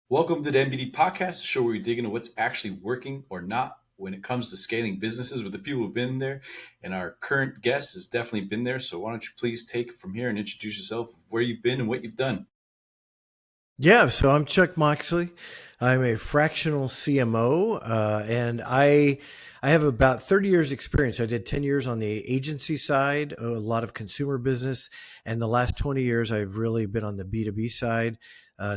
Welcome to the MBD podcast, the show where we dig into what's actually working or not when it comes to scaling businesses with the people who've been there. And our current guest has definitely been there. So why don't you please take it from here and introduce yourself, where you've been and what you've done. Yeah, so I'm Chuck Moxley. I'm a fractional CMO, and I have about 30 years experience. I did 10 years on the agency side, a lot of consumer business, and the last 20 years I've really been on the B2B side,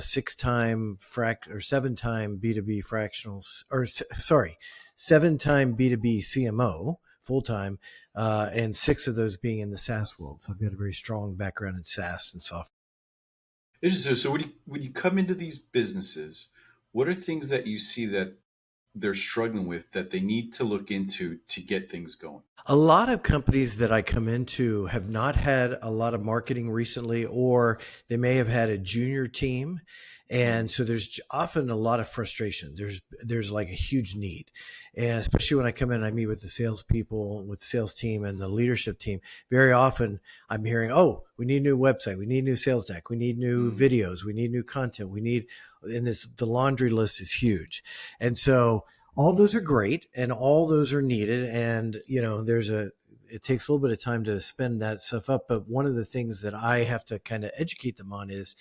seven-time B2B fractionals, sorry, seven-time B2B CMO full time, and six of those being in the SaaS world. So I've got a very strong background in SaaS and software. Interesting. So when you come into these businesses, what are things that you see that they're struggling with that they need to look into to get things going? A lot of companies that I come into have not had a lot of marketing recently, or they may have had a junior team. And so there's often a lot of frustration. There's like a huge need. And especially when I come in and I meet with the salespeople, with the sales team and the leadership team, very often I'm hearing, oh, we need a new website. We need a new sales deck. We need new videos. We need new content. The laundry list is huge. And so all those are great and all those are needed. And, it takes a little bit of time to spend that stuff up. But one of the things that I have to kind of educate them on is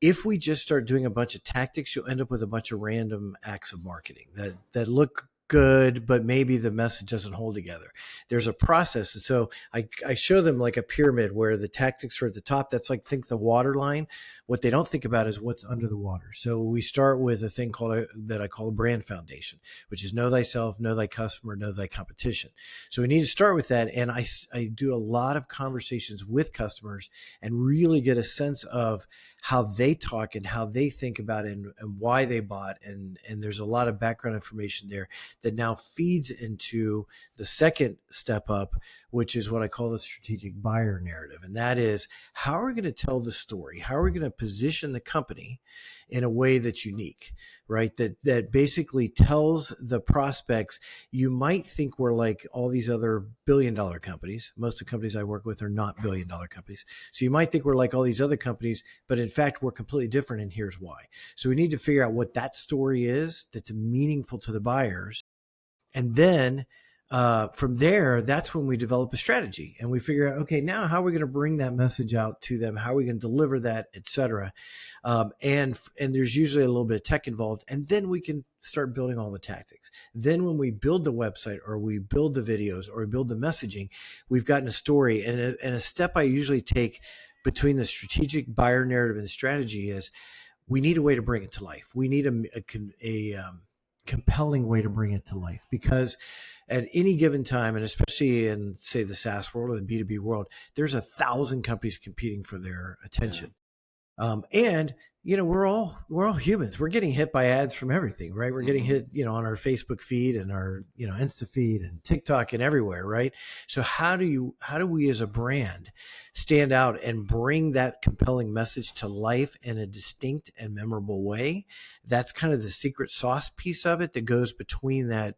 if we just start doing a bunch of tactics, you'll end up with a bunch of random acts of marketing that look good, but maybe the message doesn't hold together. There's a process. And so I show them like a pyramid where the tactics are at the top. That's like, think the water line. What they don't think about is what's under the water. So we start with a thing that I call a brand foundation, which is know thyself, know thy customer, know thy competition. So we need to start with that. And I do a lot of conversations with customers and really get a sense of how they talk and how they think about it and why they bought. And there's a lot of background information there that now feeds into the second step up, which is what I call the strategic buyer narrative. And that is, how are we going to tell the story? How are we going to position the company in a way that's unique, right? That basically tells the prospects, you might think we're like all these other billion-dollar companies. Most of the companies I work with are not billion-dollar companies. So you might think we're like all these other companies, but in fact, we're completely different, and here's why. So we need to figure out what that story is that's meaningful to the buyers. And then from there, that's when we develop a strategy and we figure out, okay, now how are we going to bring that message out to them? How are we going to deliver that, et cetera? And there's usually a little bit of tech involved. And then we can start building all the tactics. Then when we build the website or we build the videos or we build the messaging, we've gotten a story. And a step I usually take between the strategic buyer narrative and the strategy is we need a way to bring it to life. We need a compelling way to bring it to life, because at any given time, and especially in, say, the SaaS world or the B2B world, there's 1,000 companies competing for their attention. And we're all humans. We're getting hit by ads from everything, right? We're getting hit, on our Facebook feed and our, Insta feed and TikTok and everywhere, right? So how do we as a brand stand out and bring that compelling message to life in a distinct and memorable way? That's kind of the secret sauce piece of it that goes between that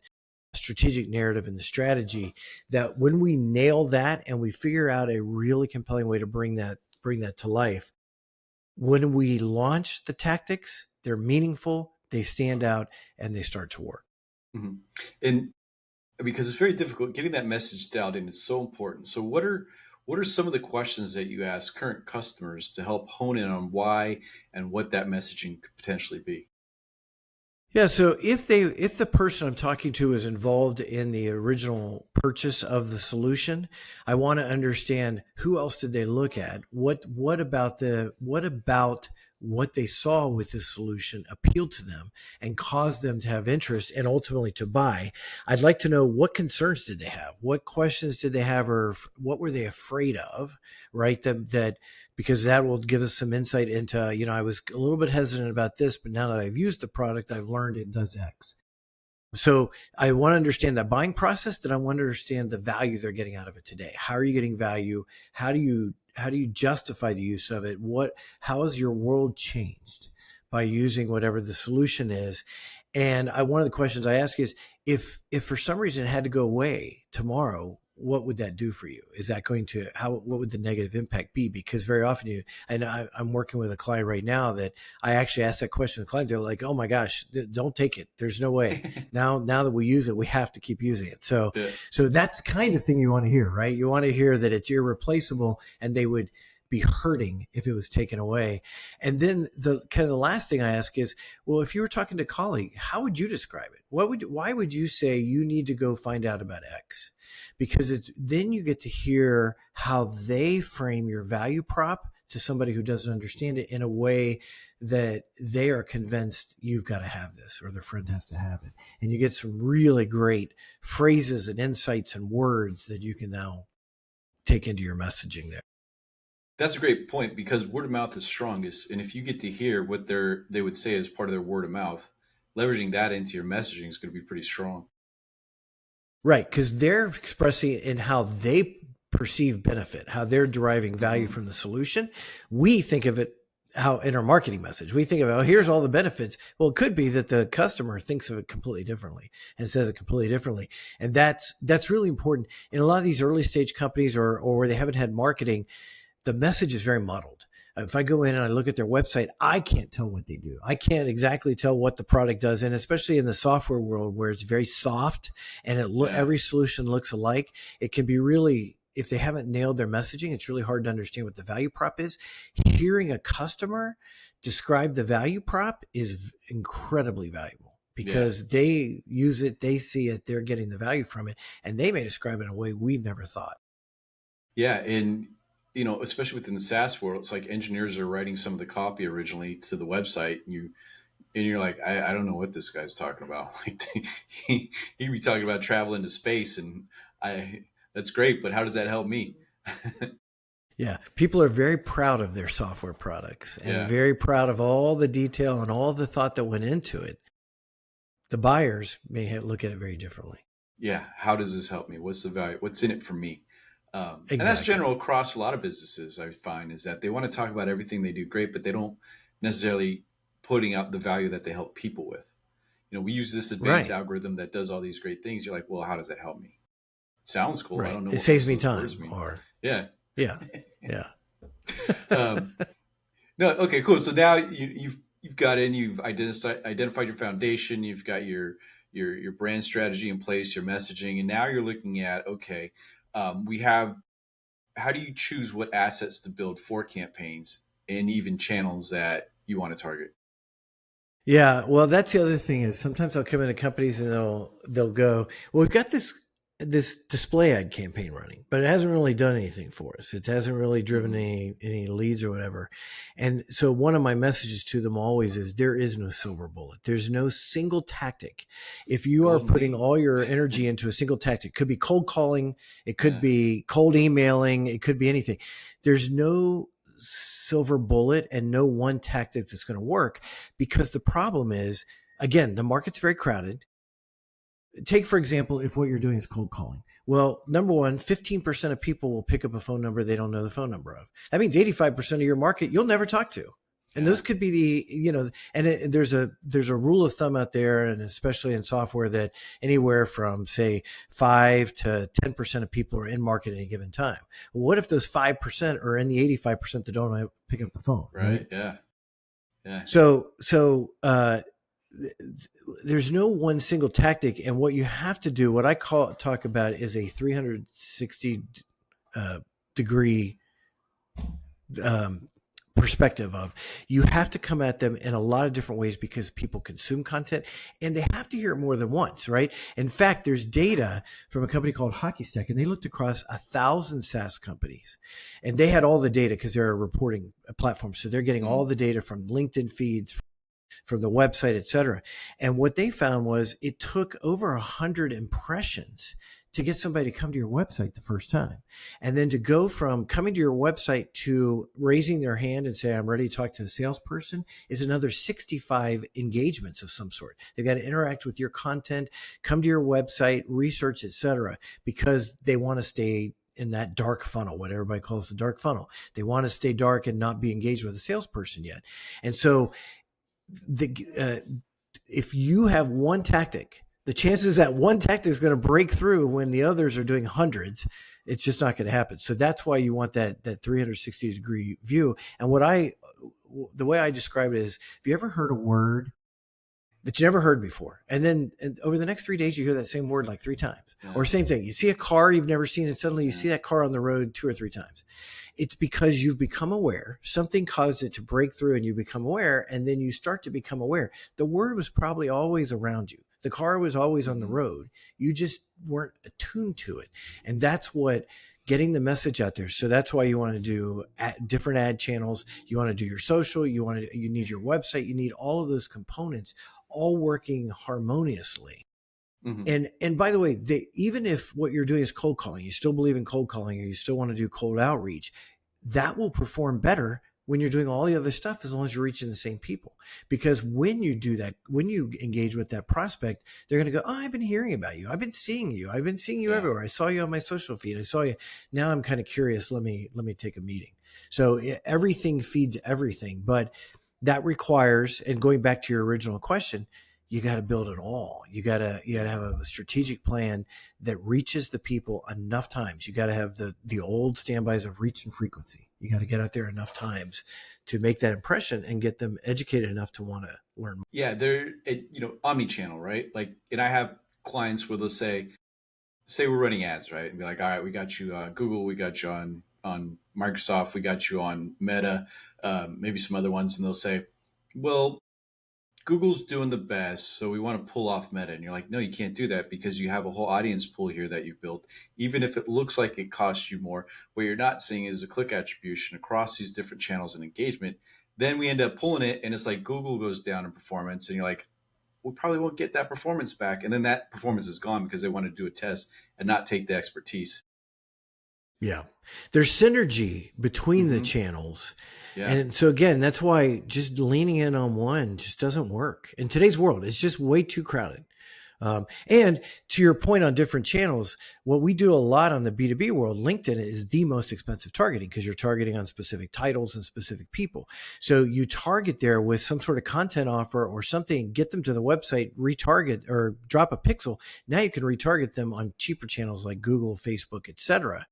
strategic narrative and the strategy, that when we nail that and we figure out a really compelling way to bring that to life, when we launch the tactics, they're meaningful, they stand out, and they start to work. Mm-hmm. And because it's very difficult getting that message out, and it's so important. So what are some of the questions that you ask current customers to help hone in on why and what that messaging could potentially be? Yeah, so if the person I'm talking to is involved in the original purchase of the solution, I want to understand, who else did they look at? What about what they saw with this solution appealed to them and caused them to have interest and ultimately to buy? I'd like to know, what concerns did they have? What questions did they have, or what were they afraid of, right? Because that will give us some insight into, I was a little bit hesitant about this, but now that I've used the product, I've learned it does X. So I want to understand that buying process, then I want to understand the value they're getting out of it today. How are you getting value? How do you justify the use of it? How has your world changed by using whatever the solution is? And one of the questions I ask is, if for some reason it had to go away tomorrow, what would that do for you? Is that going to, what would the negative impact be? Because very often I'm working with a client right now that I actually asked that question to the client. They're like, oh my gosh, don't take it. There's no way. Now that we use it, we have to keep using it. So, Yeah. so that's the kind of thing you want to hear, right? You want to hear that it's irreplaceable and they would be hurting if it was taken away. And then the kind of the last thing I ask is, well, if you were talking to a colleague, how would you describe it? Why would you say you need to go find out about X? Because then you get to hear how they frame your value prop to somebody who doesn't understand it in a way that they are convinced you've got to have this or their friend has to have it. And you get some really great phrases and insights and words that you can now take into your messaging there. That's a great point, because word of mouth is strongest. And if you get to hear what they would say as part of their word of mouth, leveraging that into your messaging is going to be pretty strong. Right. Because they're expressing it in how they perceive benefit, how they're deriving value from the solution. We think of it how in our marketing message, we think of, oh, here's all the benefits. Well, it could be that the customer thinks of it completely differently and says it completely differently. And that's really important. In a lot of these early stage companies or where they haven't had marketing, the message is very muddled. If I go in and I look at their website, I can't tell what they do. I can't exactly tell what the product does. And especially in the software world where it's very soft and every solution looks alike, it can be really, if they haven't nailed their messaging, it's really hard to understand what the value prop is. Hearing a customer describe the value prop is incredibly valuable because they use it, they see it, they're getting the value from it, and they may describe it in a way we've never thought. Yeah. And especially within the SaaS world, it's like engineers are writing some of the copy originally to the website, and you're like, I don't know what this guy's talking about. Like he'd be talking about traveling to space, and that's great, but how does that help me? Yeah, people are very proud of their software products and very proud of all the detail and all the thought that went into it. The buyers may look at it very differently. Yeah, how does this help me? What's the value? What's in it for me? Exactly. And that's general across a lot of businesses, I find, is that they want to talk about everything they do great, but they don't necessarily putting out the value that they help people with. We use this advanced algorithm that does all these great things. You're like, well, how does that help me? It sounds cool. Right. I don't know. It saves me time. Yeah. No. Okay. Cool. So now you've got in. You've identified your foundation. You've got your brand strategy in place, your messaging, and now you're looking at we have. How do you choose what assets to build for campaigns and even channels that you want to target? Yeah, well, that's the other thing is sometimes I'll come into companies and they'll go, well, we've got this display ad campaign running, but it hasn't really done anything for us. It hasn't really driven any leads or whatever. And so one of my messages to them always is there is no silver bullet. There's no single tactic. If you are putting all your energy into a single tactic, it could be cold calling, it could be cold emailing, it could be anything. There's no silver bullet and no one tactic that's going to work, because the problem is, again, the market's very crowded. Take, for example, if what you're doing is cold calling. Well, number one, 15% of people will pick up a phone number they don't know the phone number of. That means 85% of your market you'll never talk to. And those could be there's a rule of thumb out there, and especially in software, that anywhere from, say, 5 to 10% of people are in market at any given time. Well, what if those 5% are in the 85% that don't pick up the phone? Right. Yeah. So there's no one single tactic, and what you have to do, what I talk about, is a 360 degree perspective of, you have to come at them in a lot of different ways, because people consume content and they have to hear it more than once, right? In fact, there's data from a company called Hockey Stick, and they looked across 1,000 SaaS companies, and they had all the data because they're a reporting platform. So they're getting all the data from LinkedIn feeds, from the website, et cetera. And what they found was it took over 100 impressions to get somebody to come to your website the first time. And then to go from coming to your website to raising their hand and say, I'm ready to talk to a salesperson, is another 65 engagements of some sort. They've got to interact with your content, come to your website, research, et cetera, because they want to stay in that dark funnel, what everybody calls the dark funnel. They want to stay dark and not be engaged with a salesperson yet. And so if you have one tactic The chances that one tactic is going to break through when the others are doing hundreds, it's just not going to happen. So that's why you want that 360-degree view. And the way I describe it is, have you ever heard a word that you never heard before? And then over the next 3 days, you hear that same word like 3 times. Yeah. Or same thing. You see a car you've never seen, and suddenly you Yeah. see that car on the road 2 or 3 times. It's because you've become aware. Something caused it to break through and you become aware, and then you start to become aware. The word was probably always around you. The car was always on the road. You just weren't attuned to it. And that's what getting the message out there. So that's why you want to do different ad channels. You want to do your social. You need your website. You need all of those components all working harmoniously. Mm-hmm. And by the way, even if what you're doing is cold calling, you still believe in cold calling, or you still want to do cold outreach, that will perform better when you're doing all the other stuff, as long as you're reaching the same people. Because when you do that, when you engage with that prospect, they're going to go, oh, I've been hearing about you. I've been seeing you. I've been seeing you everywhere. I saw you on my social feed. I saw you. Now I'm kind of curious. Let me take a meeting. So everything feeds everything, but that requires, and going back to your original question, you got to build it all. You got to have a strategic plan that reaches the people enough times. You got to have the old standbys of reach and frequency. You got to get out there enough times to make that impression and get them educated enough to want to learn more. Yeah, they're omnichannel, right? Like, and I have clients where they'll say we're running ads, right? And be like, all right, we got you Google, we got you on Microsoft, we got you on Meta, maybe some other ones, and they'll say, well, Google's doing the best, so we want to pull off Meta. And you're like, no, you can't do that, because you have a whole audience pool here that you've built. Even if it looks like it costs you more, what you're not seeing is the click attribution across these different channels and engagement. Then we end up pulling it, and it's like Google goes down in performance, and you're like, we probably won't get that performance back. And then that performance is gone because they want to do a test and not take the expertise. Yeah. There's synergy between the channels. Yeah. And so again, that's why just leaning in on one just doesn't work. In today's world, it's just way too crowded. And to your point on different channels, what we do a lot on the B2B world, LinkedIn is the most expensive targeting, because you're targeting on specific titles and specific people. So you target there with some sort of content offer or something, get them to the website, retarget or drop a pixel. Now you can retarget them on cheaper channels like Google, Facebook, etc.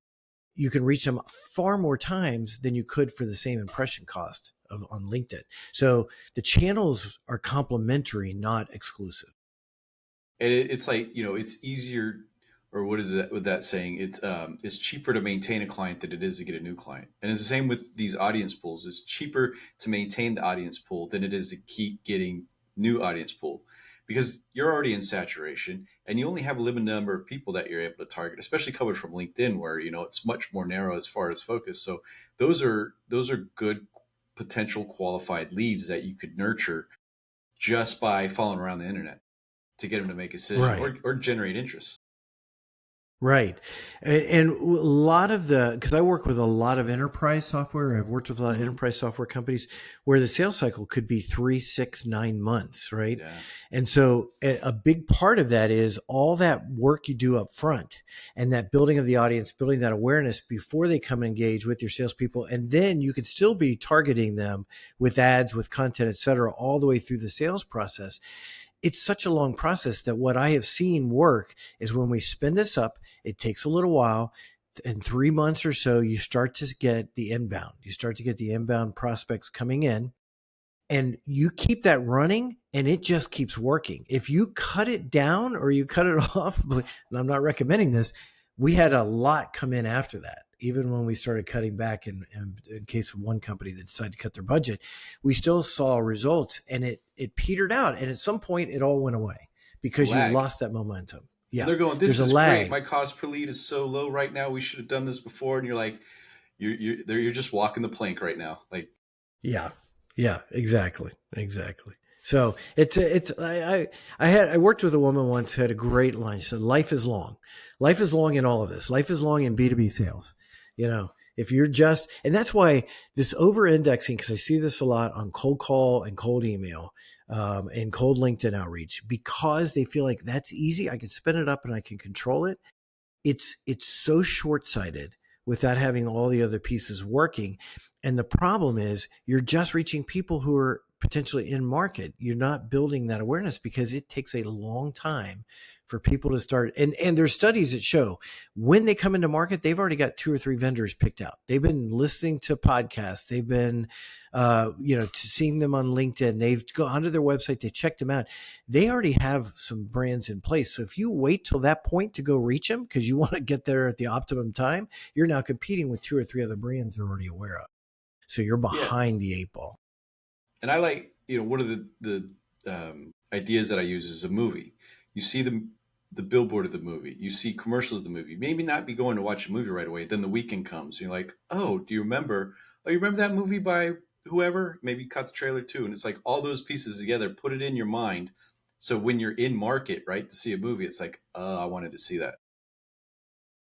You can reach them far more times than you could for the same impression cost on LinkedIn. So the channels are complementary, not exclusive. And it's like, it's easier, or what is it with that saying? It's cheaper to maintain a client than it is to get a new client. And it's the same with these audience pools. It's cheaper to maintain the audience pool than it is to keep getting new audience pool, because you're already in saturation and you only have a limited number of people that you're able to target, especially coming from LinkedIn, where, it's much more narrow as far as focus. So those are good potential qualified leads that you could nurture just by following around the internet to get them to make a decision, Right. or generate interest. Right. And a lot of because I work with a lot of enterprise software. I've worked with a lot of enterprise software companies where the sales cycle could be 3, 6, 9 months. Right. Yeah. And so a big part of that is all that work you do up front, and that building of the audience, building that awareness before they come and engage with your salespeople. And then you could still be targeting them with ads, with content, et cetera, all the way through the sales process. It's such a long process that what I have seen work is when we spin this up, it takes a little while. In 3 months or so, you start to get the inbound. You start to get the inbound prospects coming in, and you keep that running, and it just keeps working. If you cut it down or you cut it off, and I'm not recommending this, we had a lot come in after that. Even when we started cutting back in case of one company that decided to cut their budget, we still saw results, and it petered out. And at some point it all went away because you lost that momentum. Yeah. And they're going, this There's is a lag. great. My cost per lead is so low right now. We should have done this before. And you're like, you're just walking the plank right now. Like, yeah, exactly. So I worked with a woman once who had a great line. She said, life is long. Life is long in all of this. Life is long in B2B sales. If you're and that's why this over indexing, because I see this a lot on cold call and cold email, and cold LinkedIn outreach, because they feel like that's easy. I can spin it up and I can control it. It's so short-sighted without having all the other pieces working. And the problem is you're just reaching people who are potentially in market, you're not building that awareness because it takes a long time for people to start. And there's studies that show when they come into market, they've already got 2 or 3 vendors picked out. They've been listening to podcasts. They've been, seeing them on LinkedIn. They've gone onto their website. They checked them out. They already have some brands in place. So if you wait till that point to go reach them because you want to get there at the optimum time, you're now competing with 2 or 3 other brands they're already aware of. So you're Yeah. behind the 8 ball. And I like, one of the ideas that I use is a movie. You see the billboard of the movie. You see commercials of the movie. Maybe not be going to watch a movie right away. Then the weekend comes. You're like, oh, do you remember? Oh, you remember that movie by whoever? Maybe cut the trailer too. And it's like all those pieces together, put it in your mind. So when you're in market, right, to see a movie, it's like, I wanted to see that.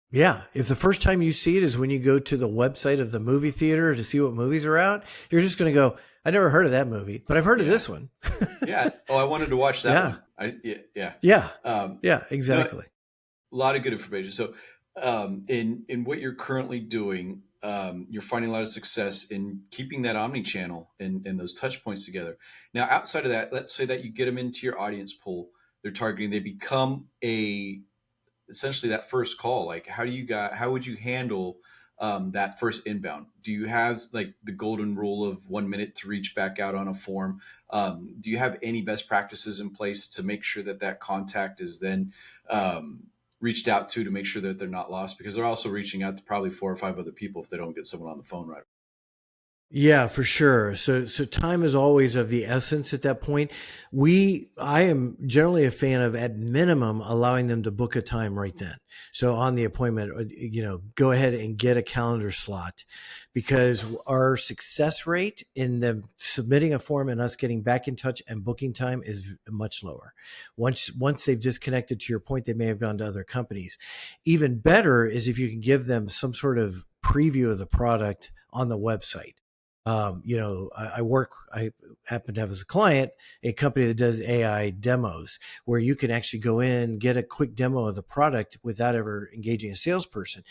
Yeah. If the first time you see it is when you go to the website of the movie theater to see what movies are out, you're just going to go, I never heard of that movie, but I've heard of this one. Yeah. Oh, I wanted to watch that one. Yeah, exactly. A lot of good information. So in what you're currently doing, you're finding a lot of success in keeping that omni-channel and those touch points together. Now, outside of that, let's say that you get them into your audience pool, they're targeting, they become essentially that first call. Like, how would you handle that first inbound? Do you have like the golden rule of 1 minute to reach back out on a form? Do you have any best practices in place to make sure that contact is then reached out to make sure that they're not lost? Because they're also reaching out to probably 4 or 5 other people if they don't get someone on the phone right. Yeah, for sure. So time is always of the essence at that point. I am generally a fan of at minimum allowing them to book a time right then. So on the appointment, go ahead and get a calendar slot, because our success rate in them submitting a form and us getting back in touch and booking time is much lower. Once they've disconnected, to your point, they may have gone to other companies. Even better is if you can give them some sort of preview of the product on the website. I happen to have as a client a company that does AI demos where you can actually go in, get a quick demo of the product without ever engaging a salesperson.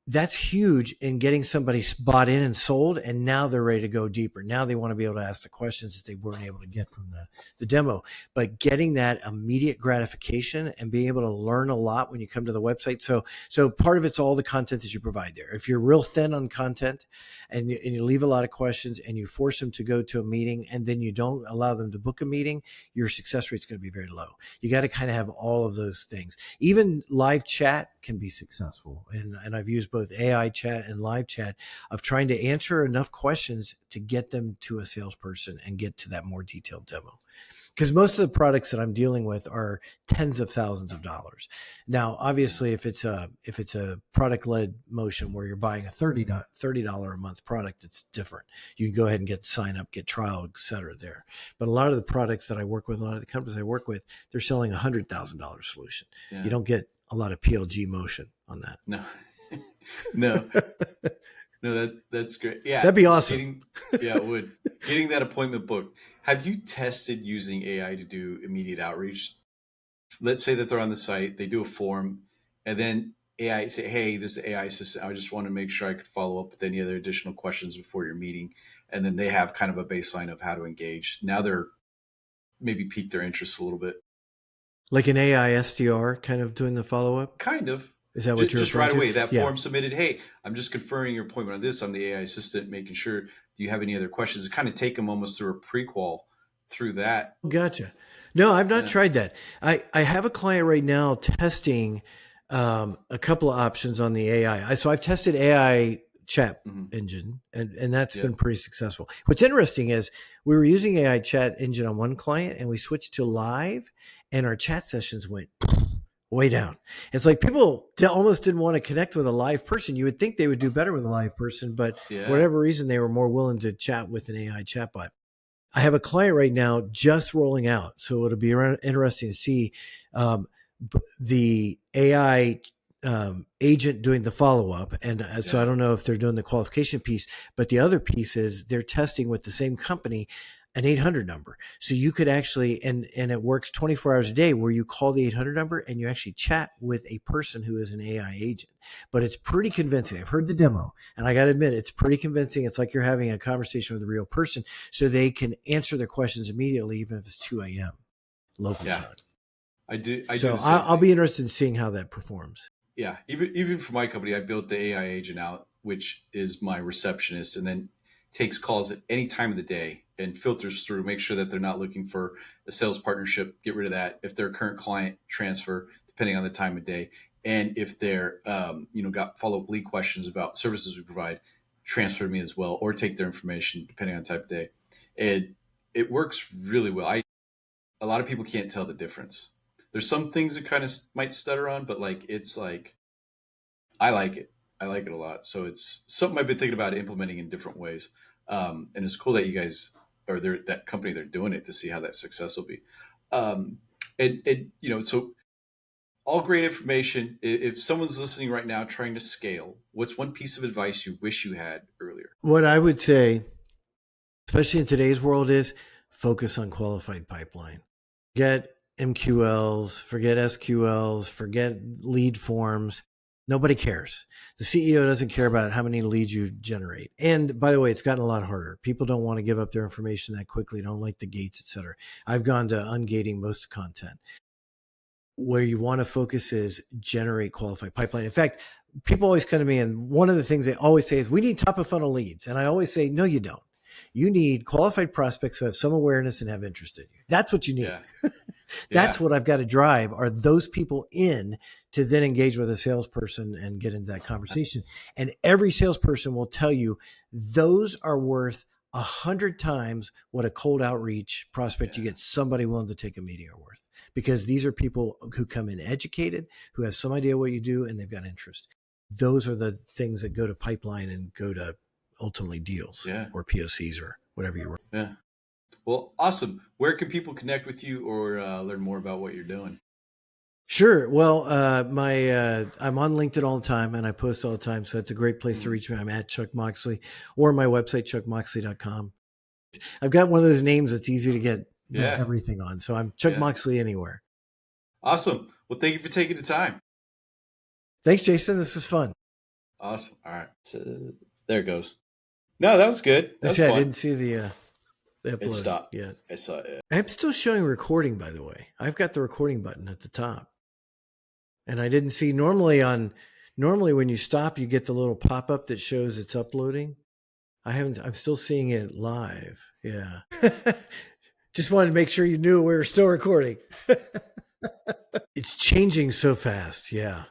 That's huge in getting somebody bought in and sold, and now they're ready to go deeper. Now they want to be able to ask the questions that they weren't able to get from the demo. But getting that immediate gratification and being able to learn a lot when you come to the website. So part of it's all the content that you provide there. If you're real thin on content and you leave a lot of questions and you force them to go to a meeting and then you don't allow them to book a meeting, your success rate is going to be very low. You got to kind of have all of those things. Even live chat can be successful. And I've used both AI chat and live chat of trying to answer enough questions to get them to a salesperson and get to that more detailed demo. Because most of the products that I'm dealing with are tens of thousands of dollars. Now, obviously, if it's a product-led motion where you're buying a $30 a month product, it's different. You can go ahead and sign up, get trial, et cetera there. But a lot of the products that I work with, a lot of the companies I work with, they're selling $100,000 solution. Yeah. You don't get a lot of PLG motion on that. No, that's great. Yeah, that'd be awesome. It would. Getting that appointment booked. Have you tested using AI to do immediate outreach? Let's say that they're on the site, they do a form, and then AI say, "Hey, this is AI assistant. I just want to make sure I could follow up with any other additional questions before your meeting." And then they have kind of a baseline of how to engage. Now they're maybe piqued their interest a little bit. Like an AI SDR kind of doing the follow up? Kind of. Is that what you're just right to? away? That form submitted. Hey, I'm just confirming your appointment on this. I'm the AI assistant, making sure. Do you have any other questions? To kind of take them almost through a prequel through that. Gotcha. No, I've not tried that. I have a client right now testing a couple of options on the AI. So I've tested AI chat engine, and that's been pretty successful. What's interesting is we were using AI chat engine on one client, and we switched to live, and our chat sessions went way down. It's like people almost didn't want to connect with a live person. You would think they would do better with a live person, but for whatever reason, they were more willing to chat with an AI chatbot. I have a client right now just rolling out. So it'll be interesting to see the AI agent doing the follow-up. And so I don't know if they're doing the qualification piece, but the other piece is they're testing with the same company an 800 number. So you could actually, and it works 24 hours a day, where you call the 800 number and you actually chat with a person who is an AI agent. But it's pretty convincing. I've heard the demo, and I got to admit, it's pretty convincing. It's like you're having a conversation with a real person, so they can answer their questions immediately, even if it's 2 a.m. local time. I do So the same I'll thing. be interested in seeing how that performs. Yeah, even for my company, I built the AI agent out, which is my receptionist, and then takes calls at any time of the day and filters through, make sure that they're not looking for a sales partnership, get rid of that. If they're a current client, transfer depending on the time of day, and if they're got follow up lead questions about services we provide, transfer to me as well, or take their information depending on the type of day. And it works really well. A lot of people can't tell the difference. There's some things that kind of might stutter on, but it's like I like it. I like it a lot. So it's something I've been thinking about implementing in different ways. And it's cool that you guys or that company, they're doing it to see how that success will be. Um, so all great information. If someone's listening right now trying to scale, what's one piece of advice you wish you had earlier? What I would say, especially in today's world, is focus on qualified pipeline. Forget MQLs, forget SQLs, forget lead forms. Nobody cares. The CEO doesn't care about how many leads you generate. And by the way, it's gotten a lot harder. People don't want to give up their information that quickly, don't like the gates, et cetera. I've gone to ungating most content. Where you want to focus is generate qualified pipeline. In fact, people always come to me, and one of the things they always say is, we need top of funnel leads. And I always say, no, you don't. You need qualified prospects who have some awareness and have interest in you. That's what you need. Yeah. That's what I've got to drive, are those people in to then engage with a salesperson and get into that conversation. And every salesperson will tell you those are worth 100 times what a cold outreach prospect you get somebody willing to take a meeting are worth, because these are people who come in educated, who have some idea what you do, and they've got interest. Those are the things that go to pipeline and go to ultimately deals or POCs or whatever you were. Yeah. Well, awesome. Where can people connect with you or learn more about what you're doing? Sure. Well, I'm on LinkedIn all the time, and I post all the time. So it's a great place to reach me. I'm at Chuck Moxley, or my website, chuckmoxley.com. I've got one of those names that's easy to get everything on. So I'm Chuck Moxley anywhere. Awesome. Well, thank you for taking the time. Thanks, Jason. This is fun. Awesome. All right. So, there it goes. No, that was good. That was fun. I didn't see the upload. It stopped. Yeah. I saw it. I'm still showing recording, by the way. I've got the recording button at the top. And I didn't see normally when you stop, you get the little pop-up that shows it's uploading. I'm still seeing it live. Yeah. Just wanted to make sure you knew we were still recording. It's changing so fast. Yeah.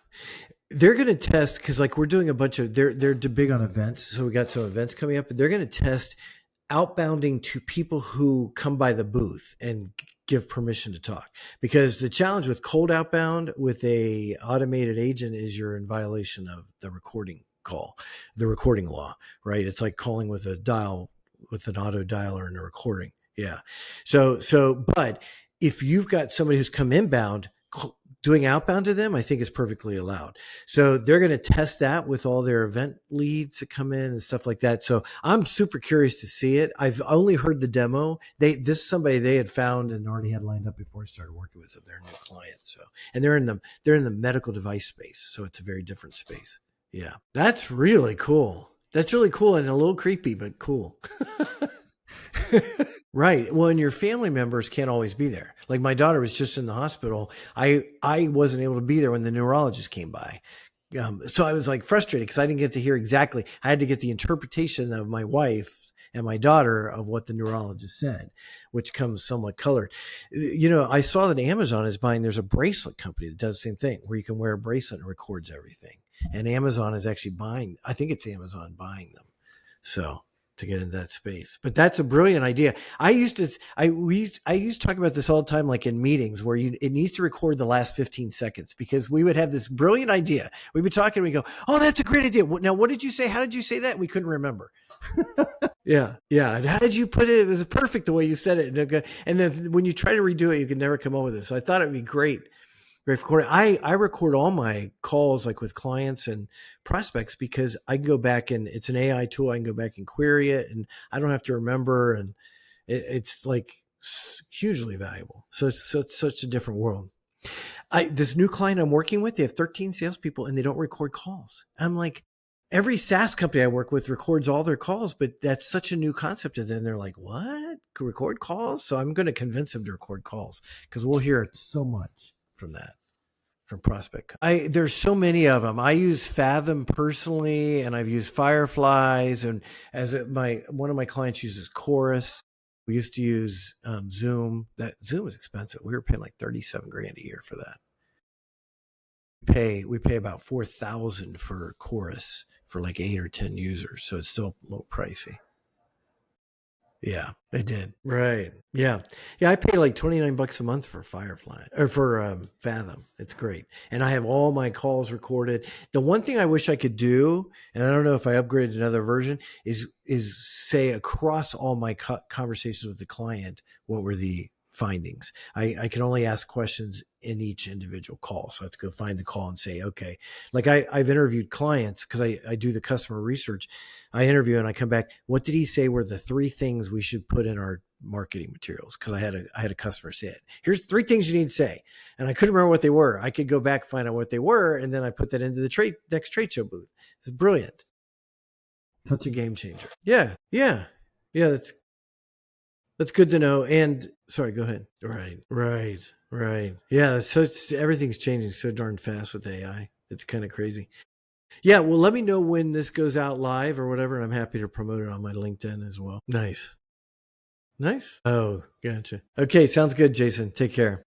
They're going to test, because we're doing a bunch of, they're big on events. So we got some events coming up, and they're going to test outbounding to people who come by the booth and give permission to talk. Because the challenge with cold outbound with a automated agent is you're in violation of the recording call, the recording law, right? It's like calling with a dial, with an auto dialer and a recording. Yeah. But if you've got somebody who's come inbound, doing outbound to them, I think is perfectly allowed. So they're going to test that with all their event leads that come in and stuff like that. So I'm super curious to see it. I've only heard the demo. This is somebody they had found and already had lined up before I started working with them. They're a new client. So, and they're in the medical device space. So it's a very different space. Yeah. That's really cool. That's really cool and a little creepy, but cool. Right. Well, and your family members can't always be there. Like my daughter was just in the hospital. I wasn't able to be there when the neurologist came by. So I was frustrated because I didn't get to hear exactly. I had to get the interpretation of my wife and my daughter of what the neurologist said, which comes somewhat colored. I saw that Amazon is buying, there's a bracelet company that does the same thing where you can wear a bracelet and records everything. And Amazon is actually buying, I think it's Amazon buying them. So to get into that space. But that's a brilliant idea. I used to talk about this all the time, in meetings where it needs to record the last 15 seconds, because we would have this brilliant idea. We'd be talking and we go, oh, that's a great idea. Now, what did you say? How did you say that? We couldn't remember. Yeah. And how did you put it? It was perfect the way you said it. And then when you try to redo it, you can never come up with it. So I thought it'd be great. I record all my calls with clients and prospects, because I can go back and it's an AI tool. I can go back and query it, and I don't have to remember. And It's like hugely valuable. So it's such a different world. This new client I'm working with, they have 13 salespeople and they don't record calls. I'm like, every SaaS company I work with records all their calls, but that's such a new concept to them. They're like, what? Can record calls? So I'm going to convince them to record calls because we'll hear so much from that, from prospect. There's so many of them. I use Fathom personally, and I've used Fireflies, and one of my clients uses Chorus. We used to use Zoom. That Zoom is expensive. We were paying like 37 grand a year for that. We pay about 4,000 for Chorus for like 8 or 10 users, so it's still a little pricey. Yeah, they did. Right. Yeah. Yeah. I pay like $29 a month for Firefly or for Fathom. It's great. And I have all my calls recorded. The one thing I wish I could do, and I don't know if I upgraded another version, is say across all my conversations with the client, what were the findings? I can only ask questions in each individual call. So I have to go find the call and say, okay, like I've interviewed clients because I do the customer research. I interview and I come back. What did he say were the 3 things we should put in our marketing materials? Because I had a customer say it. Here's 3 things you need to say, and I couldn't remember what they were. I could go back and find out what they were, and then I put that into the next trade show booth. It's brilliant. Such a game changer. Yeah, yeah, yeah. That's good to know. And sorry, go ahead. Right. Yeah. So everything's changing so darn fast with AI. It's kind of crazy. Yeah, well, let me know when this goes out live or whatever, and I'm happy to promote it on my LinkedIn as well. Nice. Oh, gotcha. Okay, sounds good, Jason. Take care.